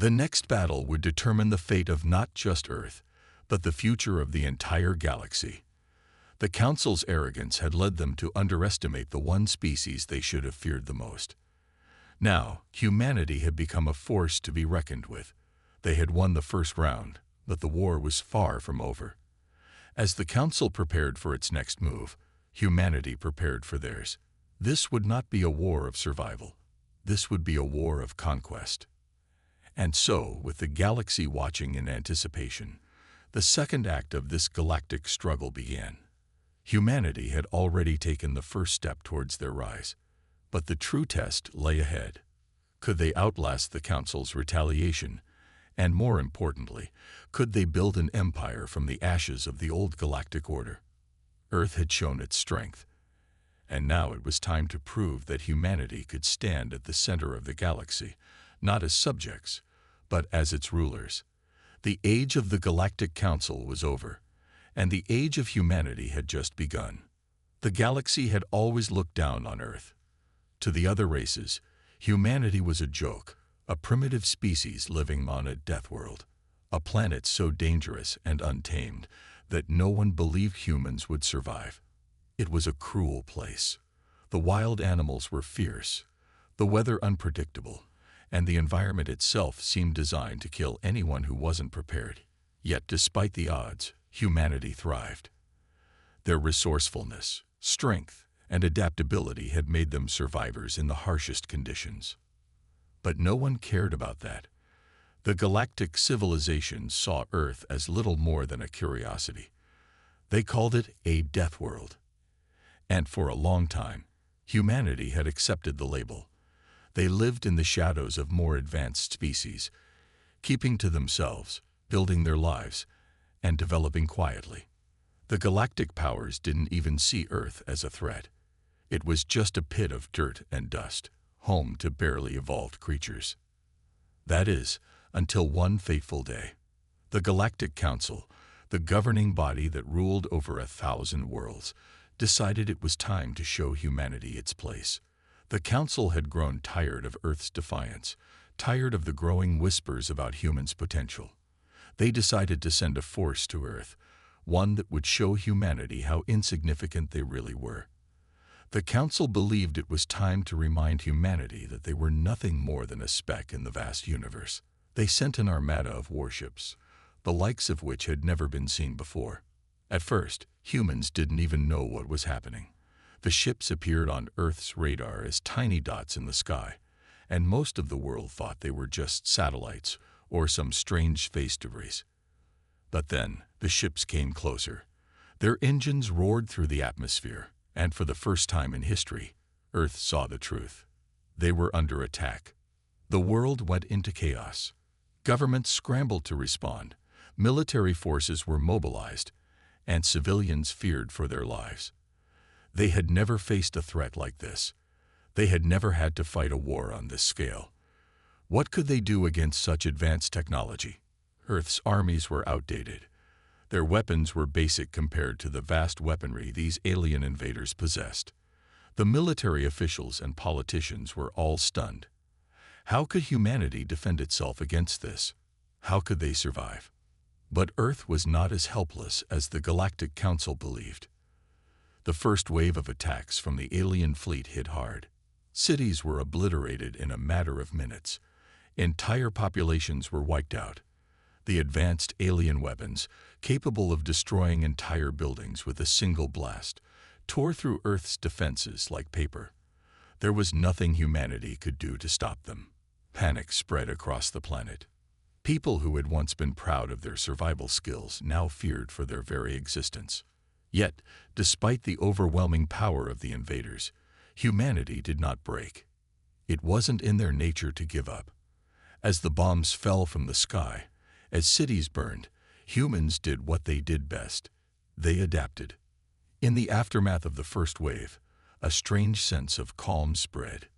The next battle would determine the fate of not just Earth, but the future of the entire galaxy. The Council's arrogance had led them to underestimate the one species they should have feared the most. Now, humanity had become a force to be reckoned with. They had won the first round, but the war was far from over. As the Council prepared for its next move, humanity prepared for theirs. This would not be a war of survival. This would be a war of conquest. And so, with the galaxy watching in anticipation, the second act of this galactic struggle began. Humanity had already taken the first step towards their rise, but the true test lay ahead. Could they outlast the Council's retaliation? And more importantly, could they build an empire from the ashes of the old galactic order? Earth had shown its strength, and now it was time to prove that humanity could stand at the center of the galaxy, not as subjects, but as its rulers. The age of the Galactic Council was over, and the age of humanity had just begun. The galaxy had always looked down on Earth. To the other races, humanity was a joke, a primitive species living on a death world, a planet so dangerous and untamed that no one believed humans would survive. It was a cruel place. The wild animals were fierce, the weather unpredictable, and the environment itself seemed designed to kill anyone who wasn't prepared. Yet, despite the odds, humanity thrived. Their resourcefulness, strength, and adaptability had made them survivors in the harshest conditions. But no one cared about that. The galactic civilization saw Earth as little more than a curiosity. They called it a death world. And for a long time, humanity had accepted the label. They lived in the shadows of more advanced species, keeping to themselves, building their lives, and developing quietly. The galactic powers didn't even see Earth as a threat. It was just a pit of dirt and dust, home to barely evolved creatures. That is, until one fateful day. The Galactic Council, the governing body that ruled over 1,000 worlds, decided it was time to show humanity its place. The Council had grown tired of Earth's defiance, tired of the growing whispers about humans' potential. They decided to send a force to Earth, one that would show humanity how insignificant they really were. The Council believed it was time to remind humanity that they were nothing more than a speck in the vast universe. They sent an armada of warships, the likes of which had never been seen before. At first, humans didn't even know what was happening. The ships appeared on Earth's radar as tiny dots in the sky, and most of the world thought they were just satellites or some strange space debris. But then, the ships came closer. Their engines roared through the atmosphere, and for the first time in history, Earth saw the truth. They were under attack. The world went into chaos. Governments scrambled to respond, military forces were mobilized, and civilians feared for their lives. They had never faced a threat like this. They had never had to fight a war on this scale. What could they do against such advanced technology? Earth's armies were outdated. Their weapons were basic compared to the vast weaponry these alien invaders possessed. The military officials and politicians were all stunned. How could humanity defend itself against this? How could they survive? But Earth was not as helpless as the Galactic Council believed. The first wave of attacks from the alien fleet hit hard. Cities were obliterated in a matter of minutes. Entire populations were wiped out. The advanced alien weapons, capable of destroying entire buildings with a single blast, tore through Earth's defenses like paper. There was nothing humanity could do to stop them. Panic spread across the planet. People who had once been proud of their survival skills now feared for their very existence. Yet, despite the overwhelming power of the invaders, humanity did not break. It wasn't in their nature to give up. As the bombs fell from the sky, as cities burned, humans did what they did best. They adapted. In the aftermath of the first wave, a strange sense of calm spread.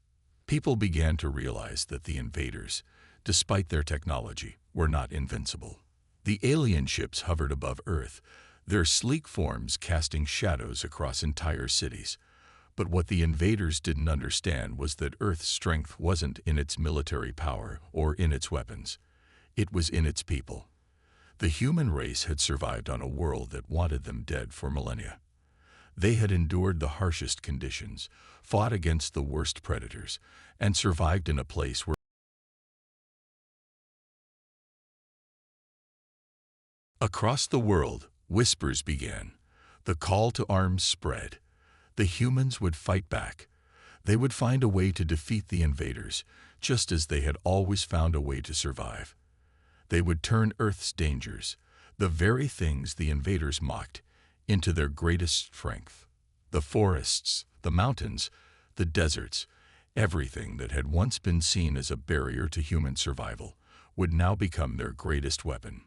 People began to realize that the invaders, despite their technology, were not invincible. The alien ships hovered above Earth, their sleek forms casting shadows across entire cities. But what the invaders didn't understand was that Earth's strength wasn't in its military power or in its weapons. It was in its people. The human race had survived on a world that wanted them dead for millennia. They had endured the harshest conditions, fought against the worst predators, and survived in a place where across the world, whispers began. The call to arms spread. The humans would fight back. They would find a way to defeat the invaders, just as they had always found a way to survive. They would turn Earth's dangers, the very things the invaders mocked, into their greatest strength. The forests, the mountains, the deserts, everything that had once been seen as a barrier to human survival would now become their greatest weapon.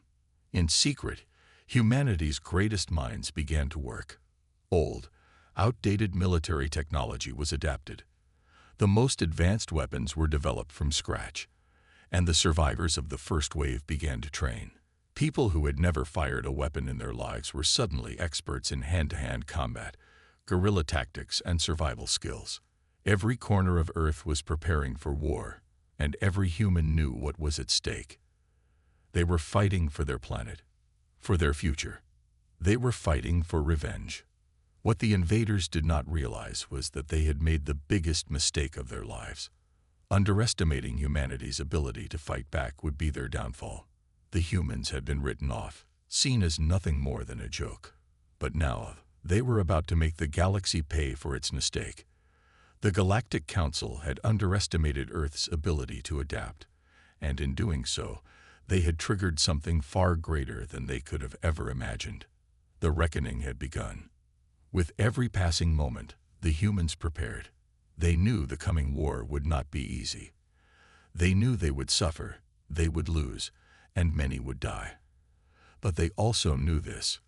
In secret, humanity's greatest minds began to work. Old, outdated military technology was adapted. The most advanced weapons were developed from scratch, and the survivors of the first wave began to train. People who had never fired a weapon in their lives were suddenly experts in hand-to-hand combat, guerrilla tactics, and survival skills. Every corner of Earth was preparing for war, and every human knew what was at stake. They were fighting for their planet, for their future. They were fighting for revenge. What the invaders did not realize was that they had made the biggest mistake of their lives. Underestimating humanity's ability to fight back would be their downfall. The humans had been written off, seen as nothing more than a joke. But now, they were about to make the galaxy pay for its mistake. The Galactic Council had underestimated Earth's ability to adapt, and in doing so, they had triggered something far greater than they could have ever imagined. The reckoning had begun. With every passing moment, the humans prepared. They knew the coming war would not be easy. They knew they would suffer, they would lose, and many would die. But they also knew this: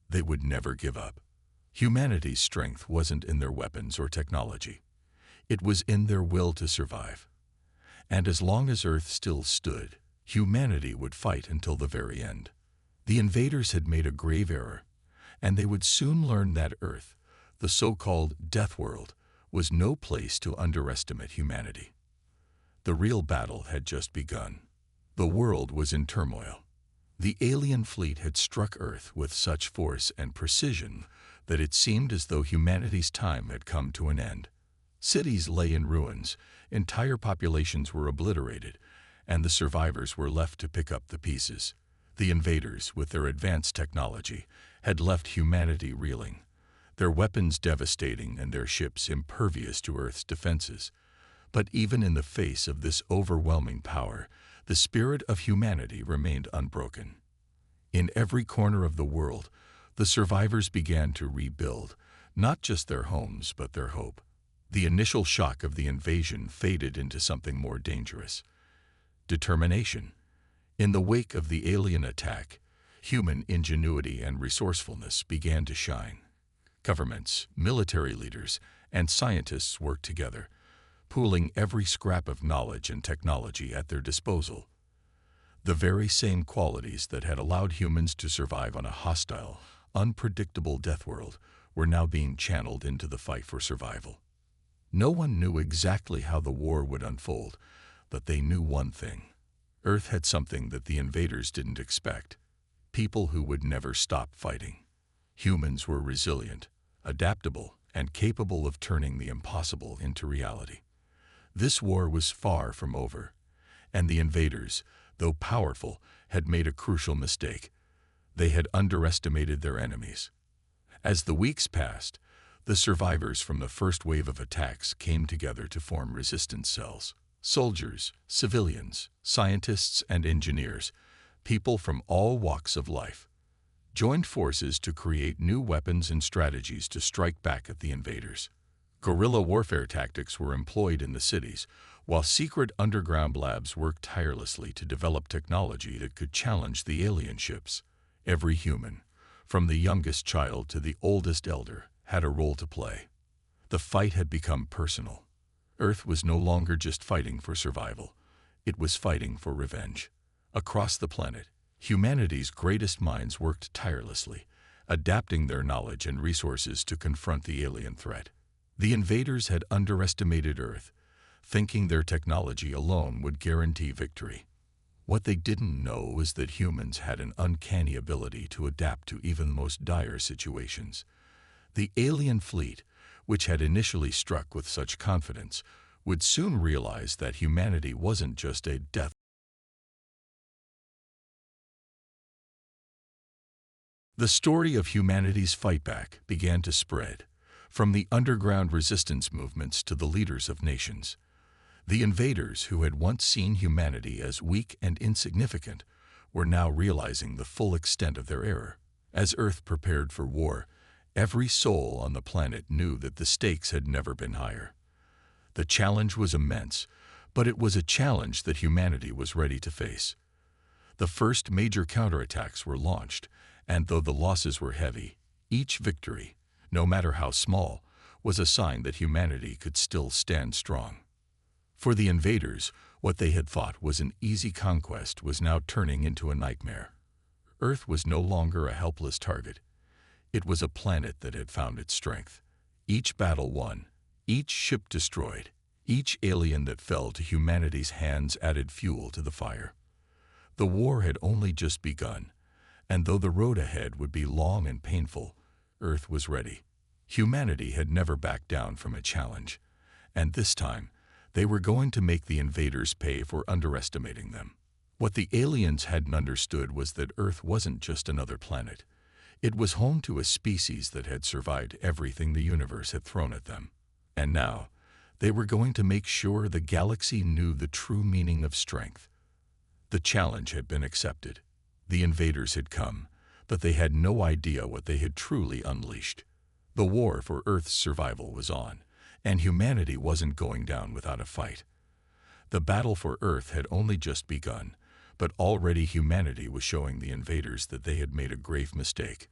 they would never give up. Humanity's strength wasn't in their weapons or technology. It was in their will to survive. And as long as Earth still stood, humanity would fight until the very end. The invaders had made a grave error, and they would soon learn that Earth, the so-called Death World, was no place to underestimate humanity. The real battle had just begun. The world was in turmoil. The alien fleet had struck Earth with such force and precision that it seemed as though humanity's time had come to an end. Cities lay in ruins, entire populations were obliterated, and the survivors were left to pick up the pieces. The invaders, with their advanced technology, had left humanity reeling, their weapons devastating and their ships impervious to Earth's defenses. But even in the face of this overwhelming power, the spirit of humanity remained unbroken. In every corner of the world, the survivors began to rebuild, not just their homes, but their hope. The initial shock of the invasion faded into something more dangerous: determination. In the wake of the alien attack, human ingenuity and resourcefulness began to shine. Governments, military leaders, and scientists worked together, pooling every scrap of knowledge and technology at their disposal. The very same qualities that had allowed humans to survive on a hostile, unpredictable death world were now being channeled into the fight for survival. No one knew exactly how the war would unfold, but they knew one thing: Earth had something that the invaders didn't expect: people who would never stop fighting. Humans were resilient, adaptable, and capable of turning the impossible into reality. This war was far from over, and the invaders, though powerful, had made a crucial mistake. They had underestimated their enemies. As the weeks passed, the survivors from the first wave of attacks came together to form resistance cells. Soldiers, civilians, scientists, and engineers, people from all walks of life, joined forces to create new weapons and strategies to strike back at the invaders. Guerrilla warfare tactics were employed in the cities, while secret underground labs worked tirelessly to develop technology that could challenge the alien ships. Every human, from the youngest child to the oldest elder, had a role to play. The fight had become personal. Earth was no longer just fighting for survival. It was fighting for revenge. Across the planet, humanity's greatest minds worked tirelessly, adapting their knowledge and resources to confront the alien threat. The invaders had underestimated Earth, thinking their technology alone would guarantee victory. What they didn't know was that humans had an uncanny ability to adapt to even the most dire situations. The alien fleet, which had initially struck with such confidence, would soon realize that humanity wasn't just a death. The story of humanity's fight back began to spread, from the underground resistance movements to the leaders of nations. The invaders, who had once seen humanity as weak and insignificant, were now realizing the full extent of their error. As Earth prepared for war, every soul on the planet knew that the stakes had never been higher. The challenge was immense, but it was a challenge that humanity was ready to face. The first major counterattacks were launched, and though the losses were heavy, each victory, no matter how small, was a sign that humanity could still stand strong. For the invaders, what they had thought was an easy conquest was now turning into a nightmare. Earth was no longer a helpless target. It was a planet that had found its strength. Each battle won, each ship destroyed, each alien that fell to humanity's hands added fuel to the fire. The war had only just begun, and though the road ahead would be long and painful, Earth was ready. Humanity had never backed down from a challenge, and this time, they were going to make the invaders pay for underestimating them. What the aliens hadn't understood was that Earth wasn't just another planet. It was home to a species that had survived everything the universe had thrown at them. And now, they were going to make sure the galaxy knew the true meaning of strength. The challenge had been accepted. The invaders had come, but they had no idea what they had truly unleashed. The war for Earth's survival was on, and humanity wasn't going down without a fight. The battle for Earth had only just begun, but already humanity was showing the invaders that they had made a grave mistake.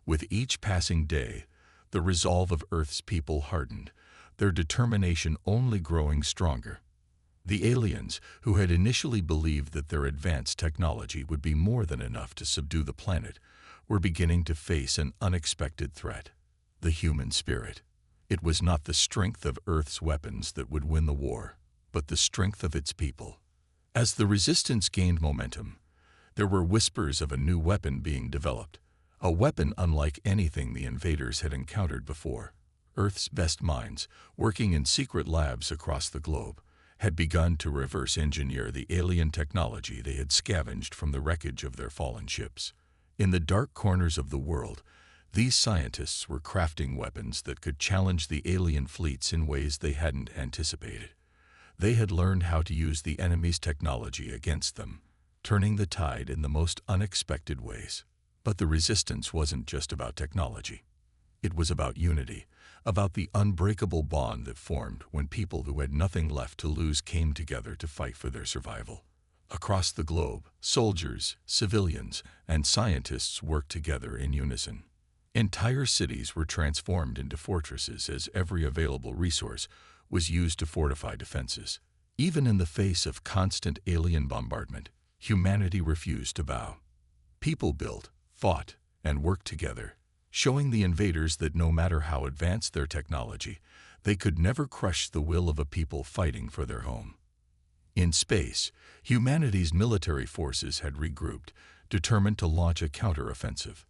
With each passing day, the resolve of Earth's people hardened, their determination only growing stronger. The aliens, who had initially believed that their advanced technology would be more than enough to subdue the planet, were beginning to face an unexpected threat: the human spirit. It was not the strength of Earth's weapons that would win the war, but the strength of its people. As the resistance gained momentum, there were whispers of a new weapon being developed, a weapon unlike anything the invaders had encountered before. Earth's best minds, working in secret labs across the globe, had begun to reverse engineer the alien technology they had scavenged from the wreckage of their fallen ships. In the dark corners of the world, these scientists were crafting weapons that could challenge the alien fleets in ways they hadn't anticipated. They had learned how to use the enemy's technology against them, turning the tide in the most unexpected ways. But the resistance wasn't just about technology. It was about unity, about the unbreakable bond that formed when people who had nothing left to lose came together to fight for their survival. Across the globe, soldiers, civilians, and scientists worked together in unison. Entire cities were transformed into fortresses as every available resource was used to fortify defenses. Even in the face of constant alien bombardment, humanity refused to bow. People built, fought, and worked together, showing the invaders that no matter how advanced their technology, they could never crush the will of a people fighting for their home. In space, humanity's military forces had regrouped, determined to launch a counter-offensive.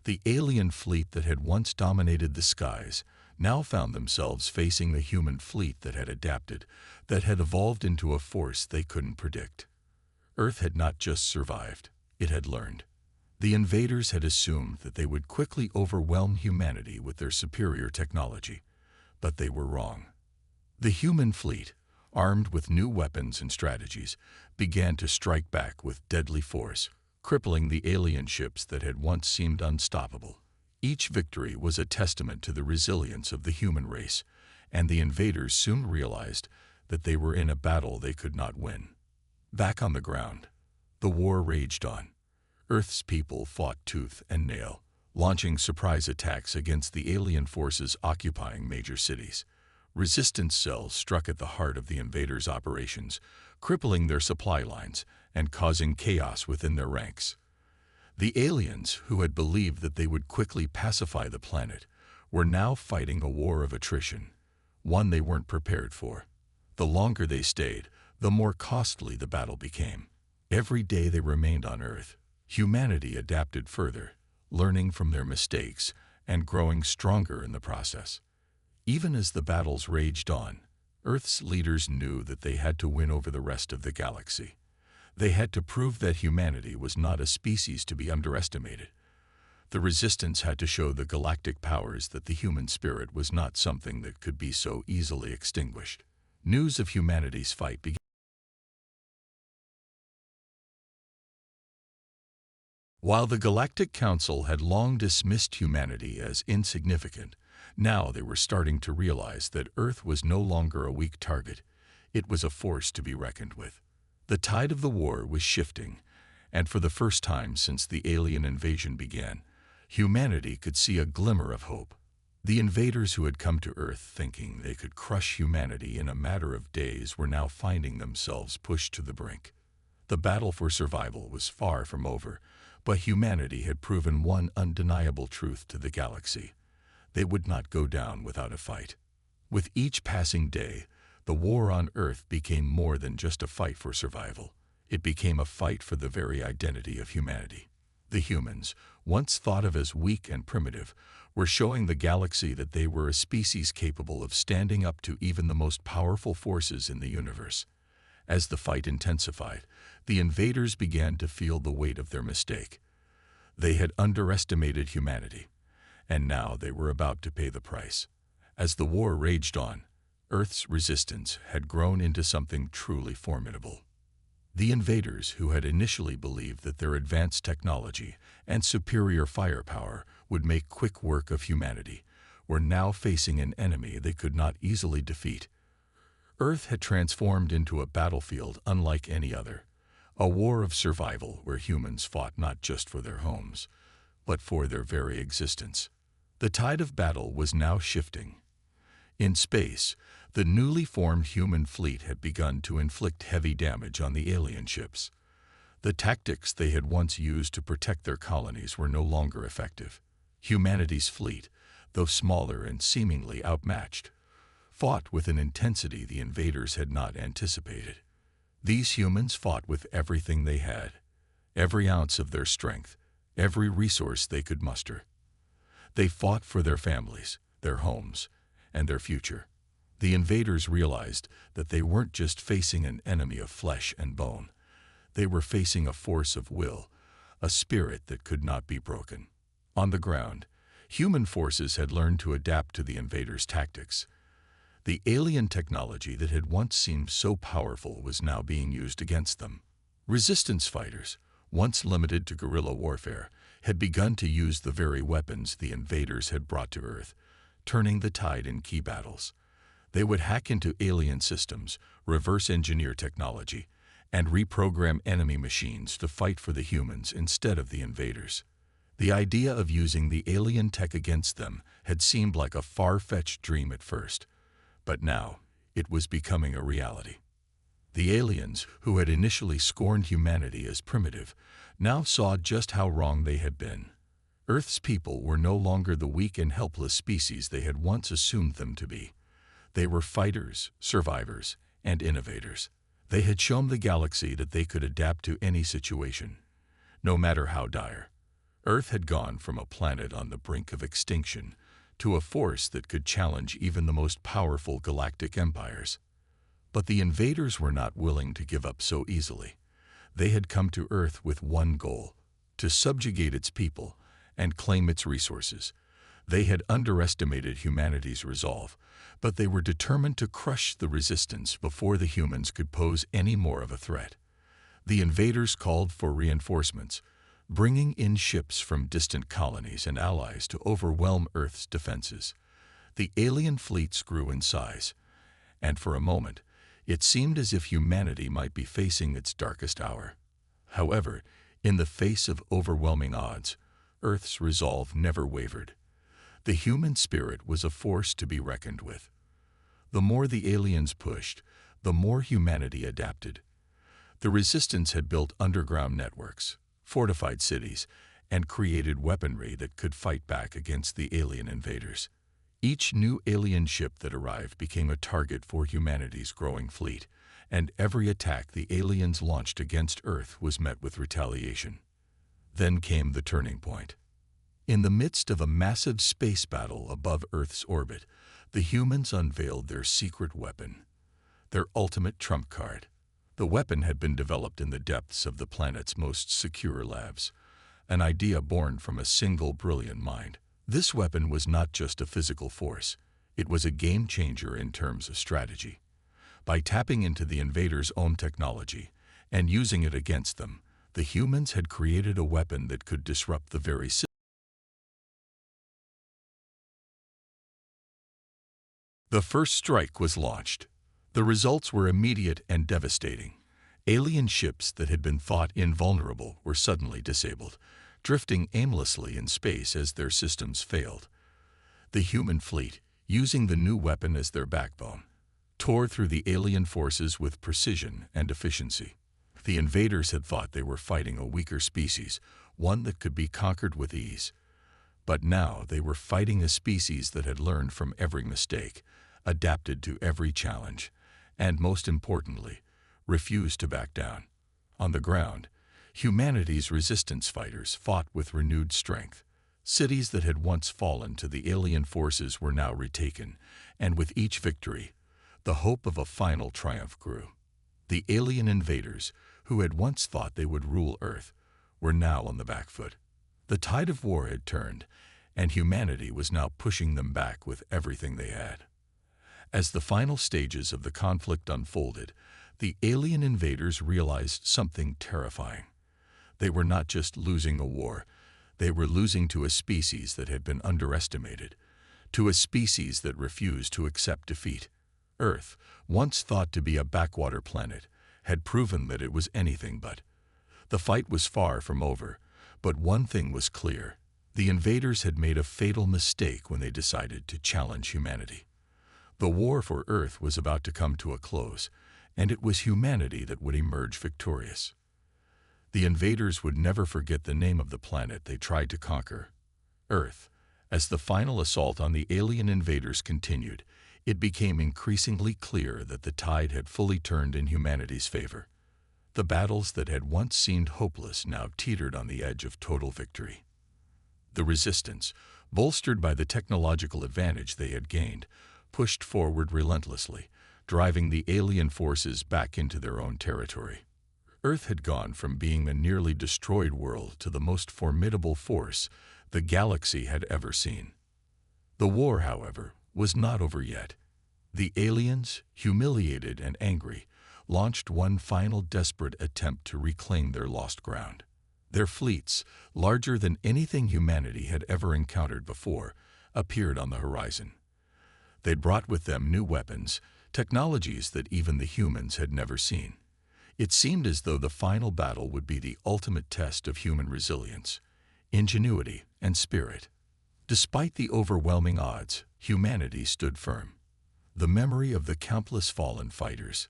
The alien fleet that had once dominated the skies now found themselves facing the human fleet that had adapted, that had evolved into a force they couldn't predict. Earth had not just survived, it had learned. The invaders had assumed that they would quickly overwhelm humanity with their superior technology, but they were wrong. The human fleet, armed with new weapons and strategies, began to strike back with deadly force, crippling the alien ships that had once seemed unstoppable. Each victory was a testament to the resilience of the human race, and the invaders soon realized that they were in a battle they could not win. Back on the ground, the war raged on. Earth's people fought tooth and nail, launching surprise attacks against the alien forces occupying major cities. Resistance cells struck at the heart of the invaders' operations, crippling their supply lines and causing chaos within their ranks. The aliens, who had believed that they would quickly pacify the planet, were now fighting a war of attrition, one they weren't prepared for. The longer they stayed, the more costly the battle became. Every day they remained on Earth, humanity adapted further, learning from their mistakes and growing stronger in the process. Even as the battles raged on, Earth's leaders knew that they had to win over the rest of the galaxy. They had to prove that humanity was not a species to be underestimated. The resistance had to show the galactic powers that the human spirit was not something that could be so easily extinguished. News of humanity's fight began. While the Galactic Council had long dismissed humanity as insignificant, now they were starting to realize that Earth was no longer a weak target. It was a force to be reckoned with. The tide of the war was shifting, and for the first time since the alien invasion began, humanity could see a glimmer of hope. The invaders who had come to Earth thinking they could crush humanity in a matter of days were now finding themselves pushed to the brink. The battle for survival was far from over, but humanity had proven one undeniable truth to the galaxy. They would not go down without a fight. With each passing day, the war on Earth became more than just a fight for survival. It became a fight for the very identity of humanity. The humans, once thought of as weak and primitive, were showing the galaxy that they were a species capable of standing up to even the most powerful forces in the universe. As the fight intensified, the invaders began to feel the weight of their mistake. They had underestimated humanity, and now they were about to pay the price. As the war raged on, Earth's resistance had grown into something truly formidable. The invaders, who had initially believed that their advanced technology and superior firepower would make quick work of humanity, were now facing an enemy they could not easily defeat. Earth had transformed into a battlefield unlike any other, a war of survival where humans fought not just for their homes, but for their very existence. The tide of battle was now shifting. In space, the newly formed human fleet had begun to inflict heavy damage on the alien ships. The tactics they had once used to protect their colonies were no longer effective. Humanity's fleet, though smaller and seemingly outmatched, fought with an intensity the invaders had not anticipated. These humans fought with everything they had, every ounce of their strength, every resource they could muster. They fought for their families, their homes, and their future. The invaders realized that they weren't just facing an enemy of flesh and bone. They were facing a force of will, a spirit that could not be broken. On the ground, human forces had learned to adapt to the invaders' tactics. The alien technology that had once seemed so powerful was now being used against them. Resistance fighters, once limited to guerrilla warfare, had begun to use the very weapons the invaders had brought to Earth, turning the tide in key battles. They would hack into alien systems, reverse engineer technology, and reprogram enemy machines to fight for the humans instead of the invaders. The idea of using the alien tech against them had seemed like a far-fetched dream at first, but now it was becoming a reality. The aliens, who had initially scorned humanity as primitive, now saw just how wrong they had been. Earth's people were no longer the weak and helpless species they had once assumed them to be. They were fighters, survivors, and innovators. They had shown the galaxy that they could adapt to any situation, no matter how dire. Earth had gone from a planet on the brink of extinction to a force that could challenge even the most powerful galactic empires. But the invaders were not willing to give up so easily. They had come to Earth with one goal: to subjugate its people and claim its resources. They had underestimated humanity's resolve, but they were determined to crush the resistance before the humans could pose any more of a threat. The invaders called for reinforcements, bringing in ships from distant colonies and allies to overwhelm Earth's defenses. The alien fleets grew in size, and for a moment, it seemed as if humanity might be facing its darkest hour. However, in the face of overwhelming odds, Earth's resolve never wavered. The human spirit was a force to be reckoned with. The more the aliens pushed, the more humanity adapted. The resistance had built underground networks, fortified cities, and created weaponry that could fight back against the alien invaders. Each new alien ship that arrived became a target for humanity's growing fleet, and every attack the aliens launched against Earth was met with retaliation. Then came the turning point. In the midst of a massive space battle above Earth's orbit, the humans unveiled their secret weapon, their ultimate trump card. The weapon had been developed in the depths of the planet's most secure labs, an idea born from a single brilliant mind. This weapon was not just a physical force, it was a game changer in terms of strategy. By tapping into the invaders' own technology and using it against them, the humans had created a weapon that could disrupt the very system. The first strike was launched. The results were immediate and devastating. Alien ships that had been thought invulnerable were suddenly disabled, drifting aimlessly in space as their systems failed. The human fleet, using the new weapon as their backbone, tore through the alien forces with precision and efficiency. The invaders had thought they were fighting a weaker species, one that could be conquered with ease. But now they were fighting a species that had learned from every mistake, adapted to every challenge, and most importantly, refused to back down. On the ground, humanity's resistance fighters fought with renewed strength. Cities that had once fallen to the alien forces were now retaken, and with each victory, the hope of a final triumph grew. The alien invaders, who had once thought they would rule Earth, were now on the back foot. The tide of war had turned, and humanity was now pushing them back with everything they had. As the final stages of the conflict unfolded, the alien invaders realized something terrifying. They were not just losing a war, they were losing to a species that had been underestimated, to a species that refused to accept defeat. Earth, once thought to be a backwater planet, had proven that it was anything but. The fight was far from over, but one thing was clear. The invaders had made a fatal mistake when they decided to challenge humanity. The war for Earth was about to come to a close, and it was humanity that would emerge victorious. The invaders would never forget the name of the planet they tried to conquer, Earth. As the final assault on the alien invaders continued, it became increasingly clear that the tide had fully turned in humanity's favor. The battles that had once seemed hopeless now teetered on the edge of total victory. The resistance, bolstered by the technological advantage they had gained, pushed forward relentlessly, driving the alien forces back into their own territory. Earth had gone from being a nearly destroyed world to the most formidable force the galaxy had ever seen. The war, however, was not over yet. The aliens, humiliated and angry, launched one final desperate attempt to reclaim their lost ground. Their fleets, larger than anything humanity had ever encountered before, appeared on the horizon. They'd brought with them new weapons, technologies that even the humans had never seen. It seemed as though the final battle would be the ultimate test of human resilience, ingenuity, and spirit. Despite the overwhelming odds, humanity stood firm. The memory of the countless fallen fighters,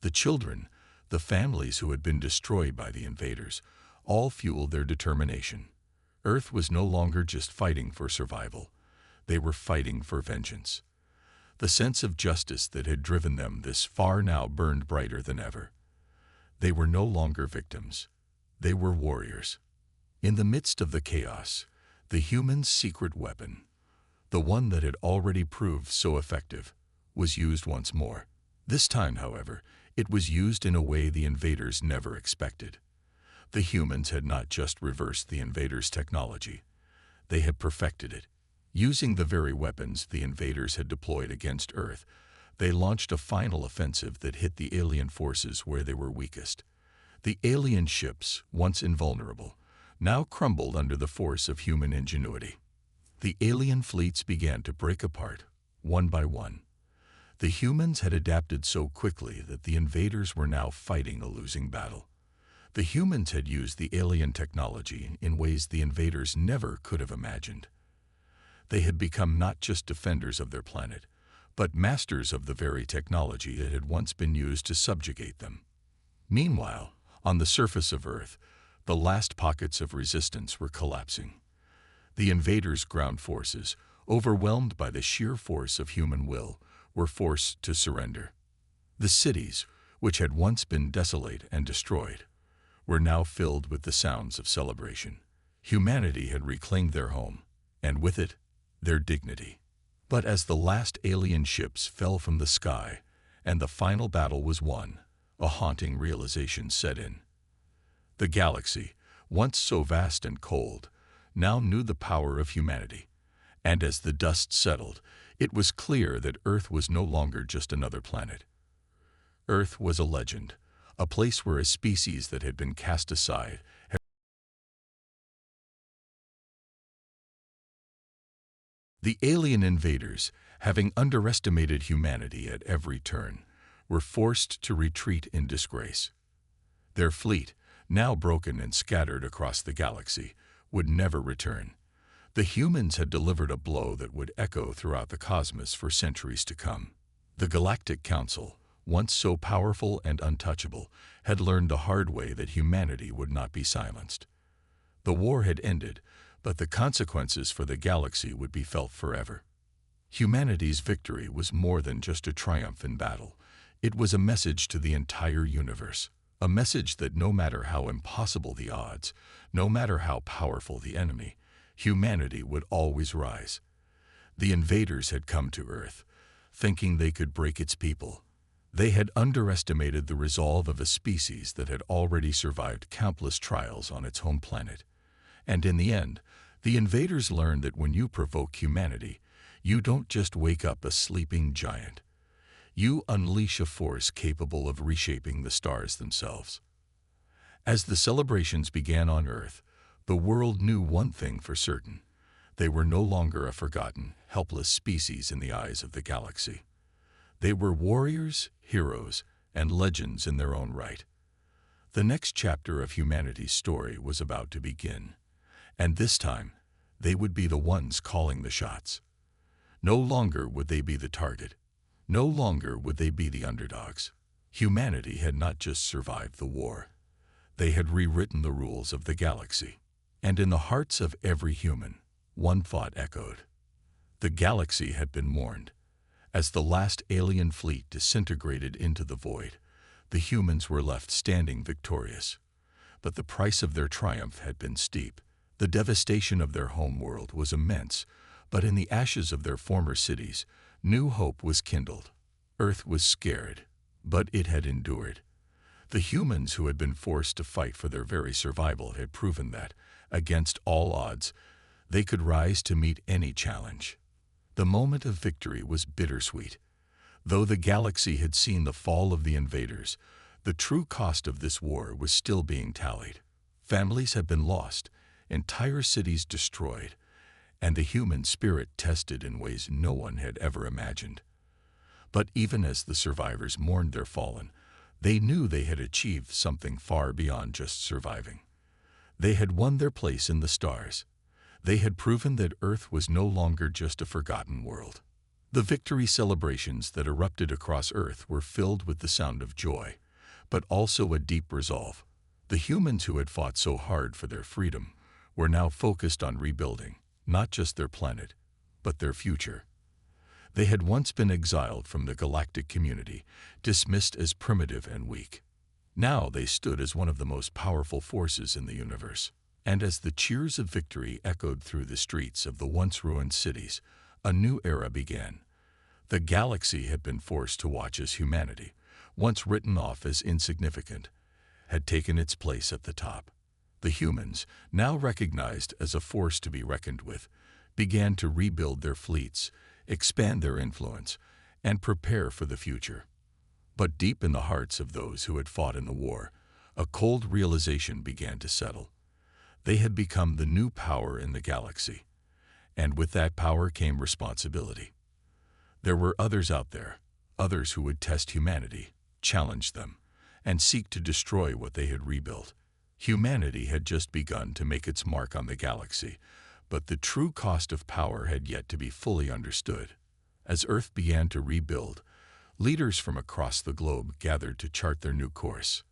the children, the families who had been destroyed by the invaders, all fueled their determination. Earth was no longer just fighting for survival. They were fighting for vengeance. The sense of justice that had driven them this far now burned brighter than ever. They were no longer victims. They were warriors. In the midst of the chaos, the humans' secret weapon, the one that had already proved so effective, was used once more. This time, however, it was used in a way the invaders never expected. The humans had not just reversed the invaders' technology. They had perfected it. Using the very weapons the invaders had deployed against Earth, they launched a final offensive that hit the alien forces where they were weakest. The alien ships, once invulnerable, now crumbled under the force of human ingenuity. The alien fleets began to break apart, one by one. The humans had adapted so quickly that the invaders were now fighting a losing battle. The humans had used the alien technology in ways the invaders never could have imagined. They had become not just defenders of their planet, but masters of the very technology that had once been used to subjugate them. Meanwhile, on the surface of Earth, the last pockets of resistance were collapsing. The invaders' ground forces, overwhelmed by the sheer force of human will, were forced to surrender. The cities, which had once been desolate and destroyed, were now filled with the sounds of celebration. Humanity had reclaimed their home, and with it, their dignity. But as the last alien ships fell from the sky and the final battle was won, a haunting realization set in. The galaxy, once so vast and cold, now knew the power of humanity, and as the dust settled, it was clear that Earth was no longer just another planet. Earth was a legend, a place where a species that had been cast aside had. The alien invaders, having underestimated humanity at every turn, were forced to retreat in disgrace. Their fleet, now broken and scattered across the galaxy, would never return. The humans had delivered a blow that would echo throughout the cosmos for centuries to come. The Galactic Council, once so powerful and untouchable, had learned the hard way that humanity would not be silenced. The war had ended, but the consequences for the galaxy would be felt forever. Humanity's victory was more than just a triumph in battle. It was a message to the entire universe, a message that no matter how impossible the odds, no matter how powerful the enemy, humanity would always rise. The invaders had come to Earth, thinking they could break its people. They had underestimated the resolve of a species that had already survived countless trials on its home planet. And in the end, the invaders learned that when you provoke humanity, you don't just wake up a sleeping giant. You unleash a force capable of reshaping the stars themselves. As the celebrations began on Earth, the world knew one thing for certain. They were no longer a forgotten, helpless species in the eyes of the galaxy. They were warriors, heroes, and legends in their own right. The next chapter of humanity's story was about to begin, and this time, they would be the ones calling the shots. No longer would they be the target. No longer would they be the underdogs. Humanity had not just survived the war. They had rewritten the rules of the galaxy. And in the hearts of every human, one thought echoed. The galaxy had been warned. As the last alien fleet disintegrated into the void, the humans were left standing victorious. But the price of their triumph had been steep. The devastation of their homeworld was immense, but in the ashes of their former cities, new hope was kindled. Earth was scared, but it had endured. The humans who had been forced to fight for their very survival had proven that, against all odds, they could rise to meet any challenge. The moment of victory was bittersweet. Though the galaxy had seen the fall of the invaders, the true cost of this war was still being tallied. Families had been lost, entire cities destroyed, and the human spirit tested in ways no one had ever imagined. But even as the survivors mourned their fallen, they knew they had achieved something far beyond just surviving. They had won their place in the stars. They had proven that Earth was no longer just a forgotten world. The victory celebrations that erupted across Earth were filled with the sound of joy, but also a deep resolve. The humans who had fought so hard for their freedom were now focused on rebuilding, not just their planet, but their future. They had once been exiled from the galactic community, dismissed as primitive and weak. Now they stood as one of the most powerful forces in the universe. And as the cheers of victory echoed through the streets of the once ruined cities, a new era began. The galaxy had been forced to watch as humanity, once written off as insignificant, had taken its place at the top. The humans, now recognized as a force to be reckoned with, began to rebuild their fleets, expand their influence, and prepare for the future. But deep in the hearts of those who had fought in the war, a cold realization began to settle. They had become the new power in the galaxy, and with that power came responsibility. There were others out there, others who would test humanity, challenge them, and seek to destroy what they had rebuilt. Humanity had just begun to make its mark on the galaxy, but the true cost of power had yet to be fully understood. As Earth began to rebuild, leaders from across the globe gathered to chart their new course.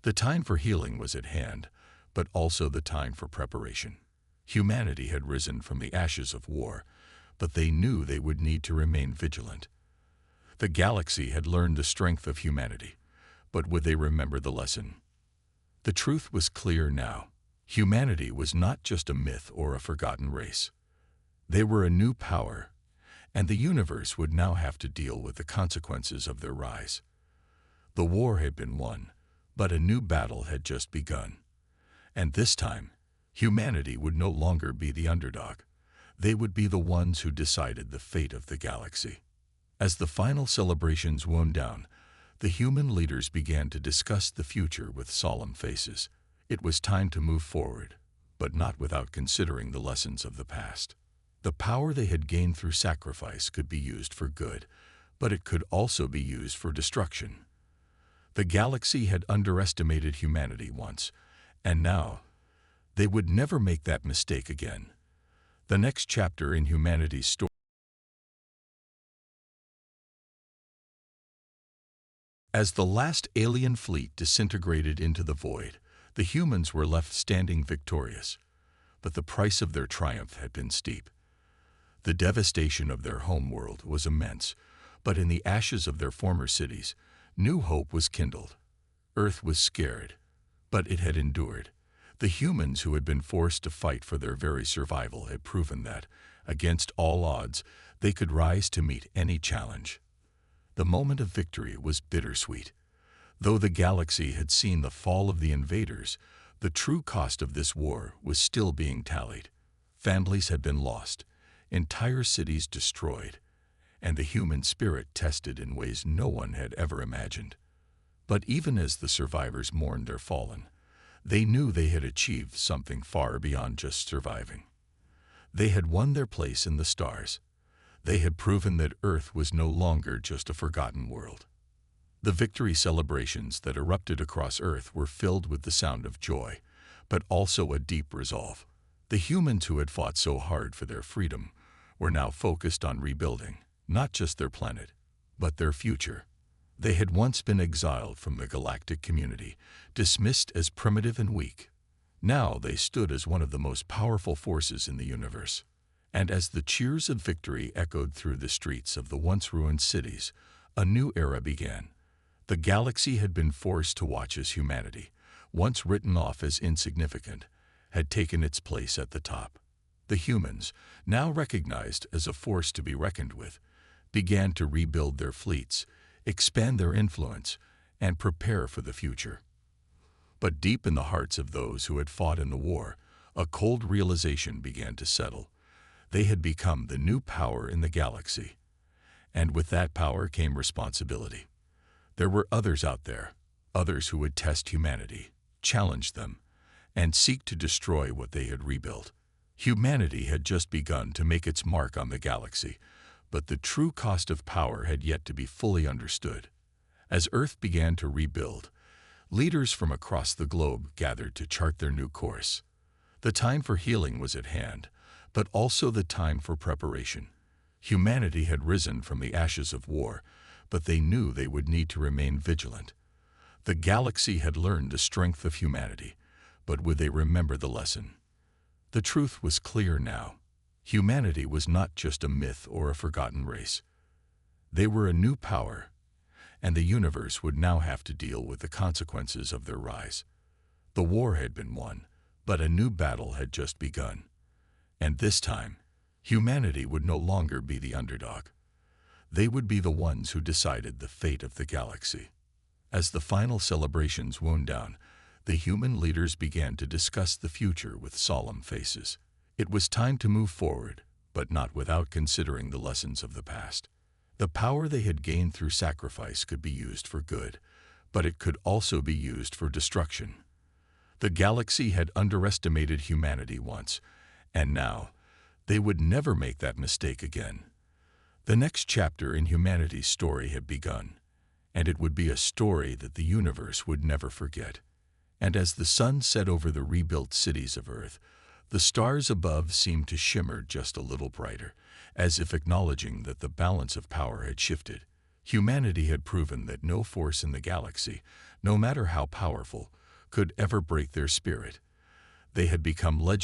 The time for healing was at hand, but also the time for preparation. Humanity had risen from the ashes of war, but they knew they would need to remain vigilant. The galaxy had learned the strength of humanity, but would they remember the lesson? The truth was clear now. Humanity was not just a myth or a forgotten race. They were a new power, and the universe would now have to deal with the consequences of their rise. The war had been won, but a new battle had just begun. And this time, humanity would no longer be the underdog. They would be the ones who decided the fate of the galaxy. As the final celebrations wound down, the human leaders began to discuss the future with solemn faces. It was time to move forward, but not without considering the lessons of the past. The power they had gained through sacrifice could be used for good, but it could also be used for destruction. The galaxy had underestimated humanity once, and now they would never make that mistake again. The next chapter in humanity's story. As the last alien fleet disintegrated into the void, the humans were left standing victorious. But the price of their triumph had been steep. The devastation of their homeworld was immense, but in the ashes of their former cities, new hope was kindled. Earth was scared, but it had endured. The humans who had been forced to fight for their very survival had proven that, against all odds, they could rise to meet any challenge. The moment of victory was bittersweet. Though the galaxy had seen the fall of the invaders, the true cost of this war was still being tallied. Families had been lost, entire cities destroyed, and the human spirit tested in ways no one had ever imagined. But even as the survivors mourned their fallen, they knew they had achieved something far beyond just surviving. They had won their place in the stars. They had proven that Earth was no longer just a forgotten world. The victory celebrations that erupted across Earth were filled with the sound of joy, but also a deep resolve. The humans who had fought so hard for their freedom were now focused on rebuilding, not just their planet, but their future. They had once been exiled from the galactic community, dismissed as primitive and weak. Now they stood as one of the most powerful forces in the universe. And as the cheers of victory echoed through the streets of the once ruined cities, a new era began. The galaxy had been forced to watch as humanity, once written off as insignificant, had taken its place at the top. The humans, now recognized as a force to be reckoned with, began to rebuild their fleets, expand their influence, and prepare for the future. But deep in the hearts of those who had fought in the war, a cold realization began to settle. They had become the new power in the galaxy. And with that power came responsibility. There were others out there, others who would test humanity, challenge them, and seek to destroy what they had rebuilt. Humanity had just begun to make its mark on the galaxy, but the true cost of power had yet to be fully understood. As Earth began to rebuild, leaders from across the globe gathered to chart their new course. The time for healing was at hand, but also the time for preparation. Humanity had risen from the ashes of war, but they knew they would need to remain vigilant. The galaxy had learned the strength of humanity, but would they remember the lesson? The truth was clear now. Humanity was not just a myth or a forgotten race. They were a new power, and the universe would now have to deal with the consequences of their rise. The war had been won, but a new battle had just begun. And this time, humanity would no longer be the underdog. They would be the ones who decided the fate of the galaxy. As the final celebrations wound down, the human leaders began to discuss the future with solemn faces. It was time to move forward, but not without considering the lessons of the past. The power they had gained through sacrifice could be used for good, but it could also be used for destruction. The galaxy had underestimated humanity once, and now they would never make that mistake again. The next chapter in humanity's story had begun, and it would be a story that the universe would never forget. And as the sun set over the rebuilt cities of Earth, the stars above seemed to shimmer just a little brighter, as if acknowledging that the balance of power had shifted. Humanity had proven that no force in the galaxy, no matter how powerful, could ever break their spirit. They had become legendary.